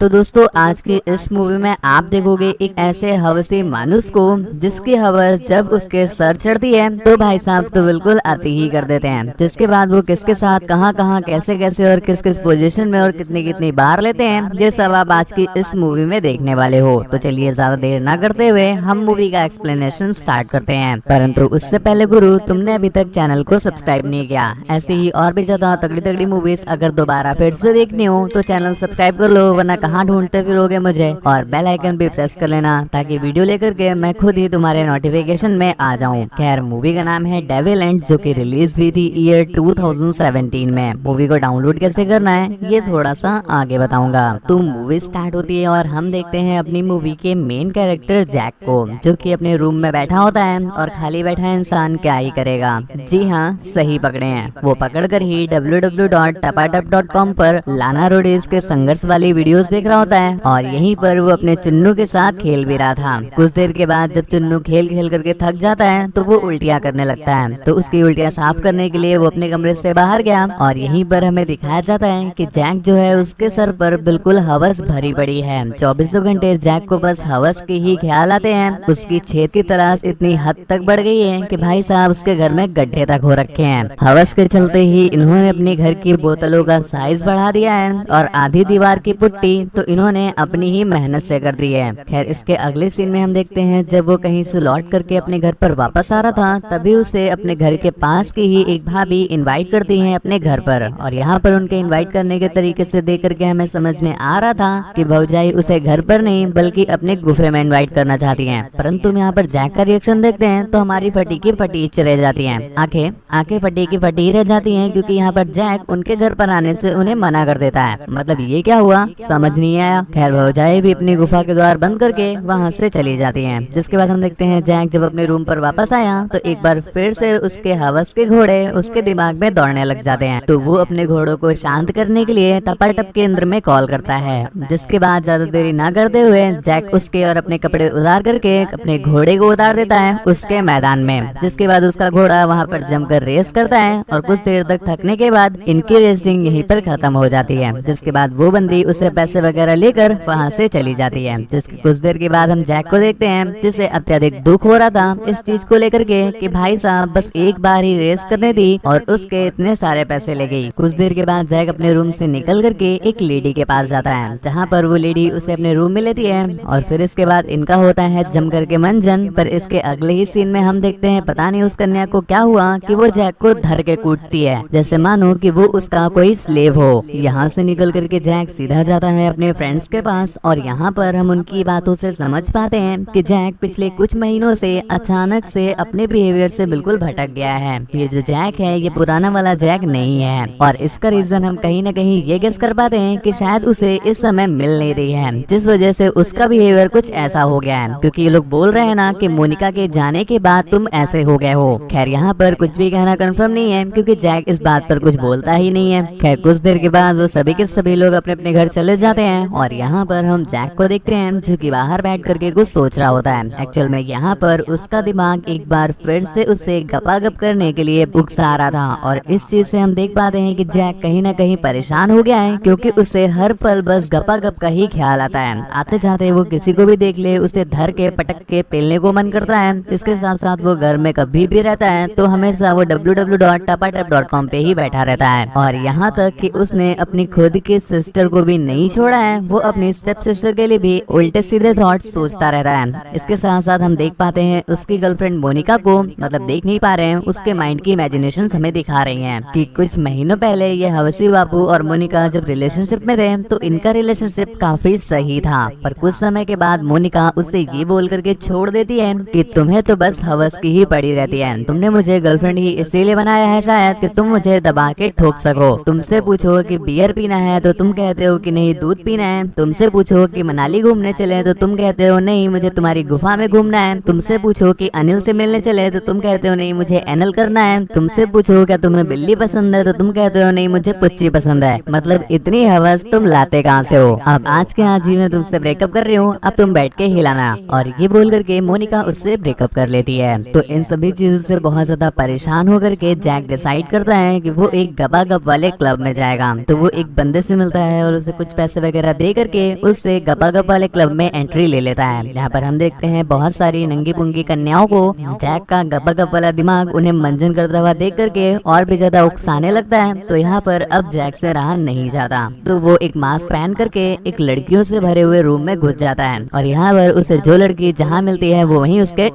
तो दोस्तों आज की इस मूवी में आप देखोगे एक ऐसे हवसी मानुस को जिसकी हवस जब उसके सर चढ़ती है तो भाई साहब तो बिल्कुल आती ही कर देते हैं। जिसके बाद वो किसके साथ कहां कहां कैसे कैसे और किस किस पोजीशन में और कितनी कितनी बार लेते हैं, ये सब आप आज की इस मूवी में देखने वाले हो। तो चलिए ज्यादा देर ना करते हुए हम मूवी का एक्सप्लेनेशन स्टार्ट करते हैं। परंतु उससे पहले गुरु, तुमने अभी तक चैनल को सब्सक्राइब नहीं किया, ऐसी ही और भी ज्यादा तगड़ी तगड़ी मूवीज अगर दोबारा फिर से देखनी हो तो चैनल सब्सक्राइब कर लो, वरना कहाँ ढूंढते फिरोगे मुझे। और बेल आइकन भी प्रेस कर लेना ताकि वीडियो लेकर के मैं खुद ही तुम्हारे नोटिफिकेशन में आ जाऊं। खैर मूवी का नाम है डेविल एंड, जो कि रिलीज हुई थी ईयर 2017 में। मूवी को डाउनलोड कैसे करना है ये थोड़ा सा आगे बताऊंगा। तो मूवी स्टार्ट होती है और हम देखते हैं अपनी मूवी के मेन कैरेक्टर जैक को, जो कि अपने रूम में बैठा होता है। और खाली बैठा इंसान क्या ही करेगा, जी हाँ सही पकड़े हैं, वो पकड़ कर ही www.tapatap.com पर लाना रोडेज के संघर्ष वाली वीडियोस देख रहा होता है। और यहीं पर वो अपने चुन्नू के साथ खेल भी रहा था। कुछ देर के बाद जब चुन्नू खेल खेल करके थक जाता है तो वो उल्टियाँ करने लगता है। तो उसकी उल्टियाँ साफ करने के लिए वो अपने कमरे से बाहर गया। और यहीं पर हमें दिखाया जाता है कि जैक जो है उसके सर पर बिल्कुल हवस भरी पड़ी है। 24 घंटे जैक को बस हवस के ही ख्याल आते हैं। उसकी छेद की तलाश इतनी हद तक बढ़ गई है कि भाई साहब उसके घर में गड्ढे तक हो रखे हैं। हवस के चलते ही इन्होंने अपने घर की बोतलों का साइज बढ़ा दिया है और आधी दीवार की पुट्टी तो इन्होंने अपनी ही मेहनत से कर दी है। खैर इसके अगले सीन में हम देखते हैं जब वो कहीं से लौट करके अपने घर पर वापस आ रहा था, तभी उसे अपने घर के पास की ही एक भाभी इनवाइट करती है अपने घर पर। और यहाँ पर उनके इनवाइट करने के तरीके से देख करके हमें समझ में आ रहा था कि भौजाई उसे घर पर नहीं बल्कि अपने गुफे में इनवाइट करना चाहती है। परंतु यहाँ पर जैक का रिएक्शन देखते हैं तो हमारी फटी की फटी रह जाती है, आंखें फटी की फटी रह जाती हैं, क्योंकि यहाँ पर जैक उनके घर पर आने से उन्हें मना कर देता है। मतलब ये क्या हुआ समझ नहीं आया। खैर भौजाई भी अपनी गुफा के द्वार बंद करके वहाँ से चली जाती हैं। जिसके बाद हम देखते हैं जैक जब अपने रूम पर वापस आया तो एक बार फिर से उसके हवस के घोड़े उसके दिमाग में दौड़ने लग जाते हैं। तो वो अपने घोड़ों को शांत करने के लिए टपाटप केंद्र में कॉल करता है। जिसके बाद ज्यादा देरी ना करते हुए जैक उसके और अपने कपड़े उतार करके अपने घोड़े को उतार देता है उसके मैदान में। जिसके बाद उसका घोड़ा वहाँ पर जमकर रेस करता है और कुछ देर तक थकने के बाद इनकी रेसिंग यहीं पर खत्म हो जाती है। जिसके बाद वो बंदी उसे पैसे वगैरह लेकर वहाँ से चली जाती है। जिसके कुछ देर के बाद हम जैक को देखते हैं जिसे अत्यधिक दुख हो रहा था इस चीज को लेकर के कि भाई साहब बस एक बार ही रेस करने दी और उसके इतने सारे पैसे ले गई। कुछ देर के बाद जैक अपने रूम से निकल करके एक लेडी के पास जाता है, जहाँ पर वो लेडी उसे अपने रूम में लेती है। और फिर इसके बाद इनका होता है जम करके मंजन। पर इसके अगले ही सीन में हम देखते हैं पता नहीं उस कन्या को क्या हुआ कि वो जैक को धर के कूटती है, जैसे मानो कि वो उसका कोई स्लेव हो। यहाँ से निकल करके जैक सीधा जाता है अपने फ्रेंड्स के पास। और यहाँ पर हम उनकी बातों से समझ पाते हैं कि जैक पिछले कुछ महीनों से अचानक से अपने बिहेवियर से बिल्कुल भटक गया है। ये जो जैक है ये पुराना वाला जैक नहीं है। और इसका रीजन हम कहीं न कहीं ये गेस कर पाते हैं कि शायद उसे इस समय मिल नहीं रही है, जिस वजह से उसका बिहेवियर कुछ ऐसा हो गया है। क्योंकि ये लोग बोल रहे हैं ना कि मोनिका के जाने के बाद तुम ऐसे हो गए हो। खैर यहाँ पर कुछ भी कहना कंफर्म नहीं है क्योंकि जैक इस बात पर कुछ बोलता ही नहीं है। खैर कुछ देर के बाद वो सभी के सभी लोग अपने अपने घर चले जाते हैं। और यहाँ पर हम जैक को देखते हैं जो कि बाहर बैठ करके कुछ सोच रहा होता है। एक्चुअल में यहाँ पर उसका दिमाग एक बार फिर से उससे गपागप करने के लिए उकसा रहा था। और इस चीज से हम देख पाते हैं कि जैक कहीं न कहीं परेशान हो गया है, क्योंकि उसे हर पल बस गपागप का ही ख्याल आता है। आते जाते वो किसी को भी देख ले उसे धर के पटक के पेलने को मन करता है। इसके साथ साथ वो घर में कभी भी रहता है तो हमेशा वो www.tapatap.com पे ही बैठा रहता है। और यहाँ तक कि उसने अपनी खुद की सिस्टर को भी नहीं छोड़ा है, वो अपनी स्टेप सिस्टर के लिए भी उल्टे सीधे थॉट सोचता रहता है। इसके साथ साथ हम देख पाते हैं उसकी गर्लफ्रेंड मोनिका को, मतलब देख नहीं पा रहे हैं, उसके माइंड की इमेजिनेशन हमें दिखा रही हैं कि कुछ महीनों पहले ये हवसी बाबू और मोनिका जब रिलेशनशिप में थे तो इनका रिलेशनशिप काफी सही था। पर कुछ समय के बाद मोनिका उससे ये बोल करके छोड़ देती है कि तुम्हें तो बस हवस की ही पड़ी रहती है, तुमने मुझे गर्लफ्रेंड ही इसीलिए बनाया है शायद कि तुम मुझे दबा के ठोक सको। तुमसे पूछो कि बियर पीना है तो तुम कहते हो कि नहीं दूध पीना है। तुमसे पूछो कि मनाली घूमने चले तो तुम कहते हो नहीं मुझे तुम्हारी गुफा में घूमना है। तुमसे पूछो कि अनिल से मिलने चले तो तुम कहते हो नहीं मुझे एनल करना है। तुमसे पूछो क्या तुम्हें बिल्ली पसंद है तो तुम कहते हो नहीं मुझे पुच्ची पसंद है। मतलब इतनी हवस तुम लाते कहाँ से हो? अब आज के आज ही मैं तुमसे ब्रेकअप कर रही हूँ, अब तुम बैठ के हिलाना। और ये बोल करके मोनिका उससे ब्रेकअप कर लेती है। तो इन सभी चीजों से बहुत ज्यादा परेशान होकर के जैक डिसाइड करता है कि वो एक गबागप वाले क्लब में जाएगा। तो वो एक बंदे से मिलता है और उसे कुछ पैसे वगैरह दे करके उससे गपा गप वाले क्लब में एंट्री ले लेता है। यहाँ पर हम देखते हैं बहुत सारी नंगी पुंगी कन्याओं को जैक का गपा गप वाला दिमाग उन्हें मंजन करता हुआ देख करके और भी ज्यादा उकसाने लगता है। तो यहाँ पर अब जैक से रहा नहीं जाता, तो वो एक मास्क पहन करके एक लड़कियों से भरे हुए रूम में घुस जाता है और यहाँ पर उसे जो लड़की जहाँ मिलती है वो वहीं उसके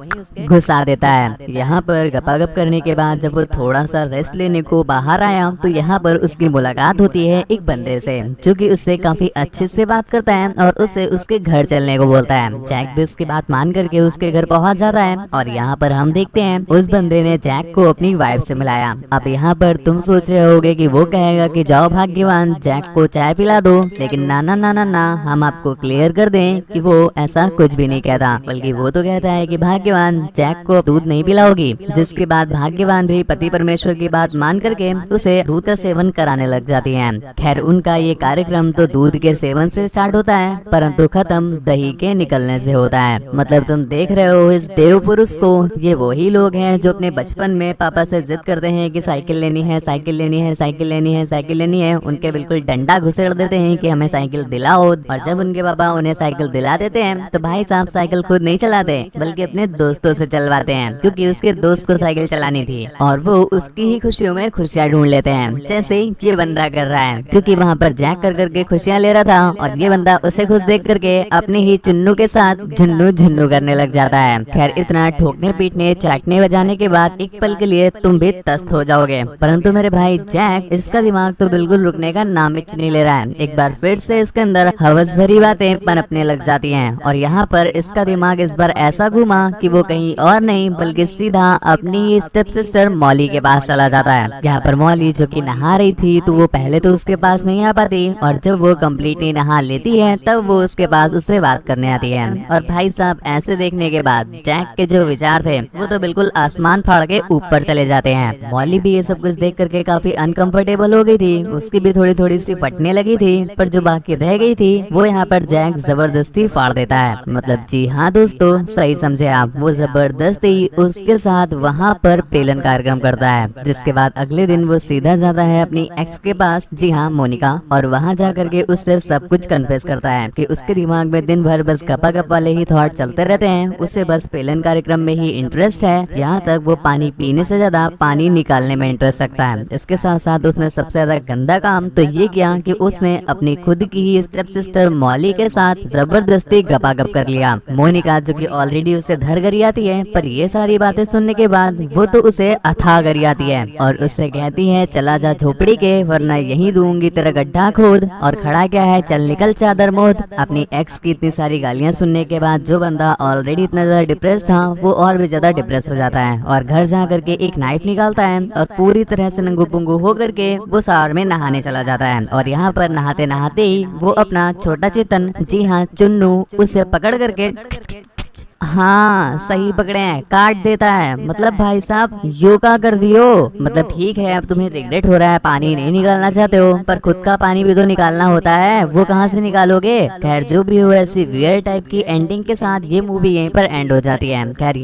घुसा देता है। यहाँ पर गपागप करने के बाद जब वो थोड़ा सा रेस्ट लेने को बाहर आया तो यहाँ पर उसकी मुलाकात होती है एक बंदे से जो कि उससे काफी अच्छे से बात करता है और उसे उसके घर चलने को बोलता है। जैक भी उसकी बात मान करके उसके घर पहुंच जाता है और यहाँ पर हम देखते हैं उस बंदे ने जैक को अपनी वाइफ से मिलाया। अब यहाँ पर तुम सोच रहे होगे कि वो कहेगा कि जाओ भाग्यवान जैक को चाय पिला दो, लेकिन ना ना ना ना ना, हम आपको क्लियर कर दें कि वो ऐसा कुछ भी नहीं कहता, बल्कि वो तो कहता है कि भाग्यवान जैक को दूध नहीं पिलाओगी। जिसके बाद भाग्यवान भी पति परमेश्वर की बात मान करके उसे दूध का सेवन कराने लग जाती है। खैर उनका ये कार्यक्रम तो दूध के सेवन से स्टार्ट होता है परंतु खत्म दही के निकलने से होता है। मतलब तुम देख रहे हो इस देव पुरुष को, ये वही लोग हैं जो अपने बचपन में पापा से जिद करते हैं कि साइकिल लेनी है, साइकिल लेनी है, साइकिल लेनी है, साइकिल लेनी है। उनके बिल्कुल डंडा घुसेड़ देते हैं कि हमें साइकिल दिलाओ, और जब उनके पापा उन्हें साइकिल दिला देते हैं तो भाई साहब साइकिल खुद नहीं चलाते बल्कि अपने दोस्तों से चलवाते हैं, क्योंकि उसके दोस्त को साइकिल चलानी थी और वो उसकी ही खुशियों में खुशियाँ ढूंढ लेते हैं, जैसे ये बंदा कर रहा है, क्योंकि वहाँ पर जैक कर करके खुशियाँ ले रहा था और ये बंदा उसे खुश देख करके अपने ही चुन्नू के साथ झुन्नू झुन्नू करने लग जाता है। खैर इतना ठोकने पीटने चाटने बजाने के बाद एक पल के लिए तुम भी तस्त हो जाओगे, परंतु मेरे भाई जैक इसका दिमाग तो बिल्कुल रुकने का नाम नहीं ले रहा है। एक बार फिर से इसके अंदर हवस भरी बातें पनपने लग जाती हैं और यहाँ पर इसका दिमाग इस बार ऐसा घूमा कि वो कहीं और नहीं बल्कि सीधा अपनी स्टेप सिस्टर मॉली के पास चला जाता है। यहाँ पर मॉली जो कि नहा रही थी तो वो पहले तो उसके पास नहीं आ पाती और जब वो कम्प्लीटली नहा लेती है तब वो उसके पास उससे बात करने आती है। और भाई साहब ऐसे देखने के बाद जैक के जो विचार थे वो तो बिल्कुल आसमान फाड़ के ऊपर चले जाते हैं। मॉली भी ये सब कुछ देख करके काफी अनकंफर्टेबल हो गई थी, उसकी भी थोड़ी थोड़ी सी फटने लगी थी, पर जो बाकी रह गई थी वो यहाँ पर जैक जबरदस्ती फाड़ देता है। मतलब जी हाँ दोस्तों सही समझे आप, वो जबरदस्ती उसके साथ वहाँ पर पेलन कार्यक्रम करता है। जिसके बाद अगले दिन वो सीधा जाता है अपनी एक्स के पास, जी हाँ मोनिका, और वहाँ जा करके उससे सब कुछ कन्फेस करता है कि उसके दिमाग में दिन भर बस गपा गप वाले ही थॉट चलते रहते हैं, उसे बस पेलन कार्यक्रम में ही इंटरेस्ट है। यहाँ तक वो पानी पीने से ज्यादा पानी निकालने में इंटरेस्ट रखता है। इसके साथ साथ उसने सबसे ज्यादा गंदा काम तो ये किया कि उसने अपनी खुद की ही स्टेप सिस्टर मॉली के साथ जबरदस्ती गपागप कर लिया। मोनिका जो कि ऑलरेडी उसे धर गरी आती है, पर ये सारी बातें सुनने के बाद वो तो उसे अथाह गरी आती है और उससे कहती है चला जा झोपड़ी के, वरना यही दूंगी तेरा गड्ढा खोद। और खड़ा क्या है, चल निकल चादर मोद। अपनी एक्स की इतनी सारी गालियां सुनने के बाद जो बंदा ऑलरेडी इतना ज्यादा डिप्रेस था वो और भी ज्यादा डिप्रेस हो जाता है और घर जा करके एक नाइफ निकालता है और पूरी तरह से नंगू पुंगू हो करके वो शावर में नहाने चला जाता है। और यहाँ पर नहाते नहाते ही वो अपना छोटा चेतन, जी हाँ चुन्नू, उसे पकड़ करके हाँ सही पकड़े हैं, काट देता है। मतलब भाई साहब योगा कर दियो। मतलब ठीक है अब तुम्हें रिग्रेट हो रहा है, पानी नहीं निकालना चाहते हो, पर खुद का पानी भी तो निकालना होता है, वो कहाँ से निकालोगे। खैर जो भी हो, ऐसी वियर टाइप की एंडिंग के साथ ये मूवी यहीं पर एंड हो जाती है। खैर